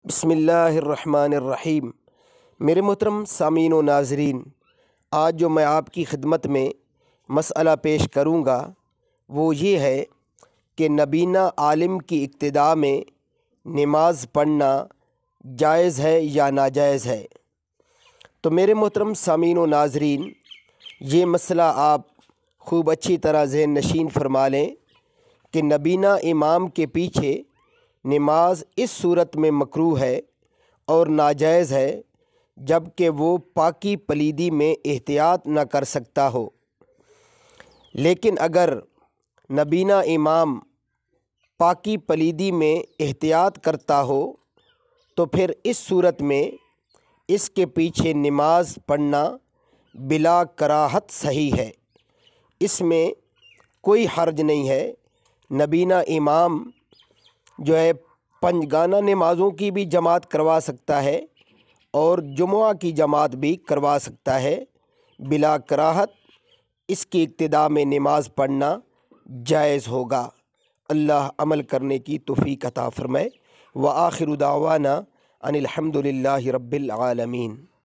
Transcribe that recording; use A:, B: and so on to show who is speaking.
A: बिस्मिल्लाहिर्रहमानिर्रहीम। मेरे मोहतरम सामीन व नाज़रीन, आज जो मैं आपकी खिदमत में मसला पेश करूँगा वो ये है कि नबीना आलिम की इक्तिदा में नमाज़ पढ़ना जायज़ है या नाजायज़ है। तो मेरे मोहतरम सामीन व नाज़रीन, ये मसला आप खूब अच्छी तरह ज़हन नशीन फरमा लें कि नबीना इमाम के पीछे नमाज इस सूरत में मकरूह है और नाजायज़ है जबकि वो पाकी पलीदी में एहतियात न कर सकता हो। लेकिन अगर नबीना इमाम पाकी पलीदी में एहतियात करता हो तो फिर इस सूरत में इसके पीछे नमाज पढ़ना बिला कराहत सही है, इसमें कोई हर्ज नहीं है। नबीना इमाम जो है पंजगाना नमाज़ों की भी जमात करवा सकता है और जुमुआ की जमात भी करवा सकता है बिला कराहत। इसकी इक्तिदा में नमाज़ पढ़ना जायज़ होगा। अल्लाह अमल करने की तौफ़ीक़ अता फ़रमाए। व आखिरु दावाना अनिल हम्दुलिल्लाहि रब्बिल आलमीन।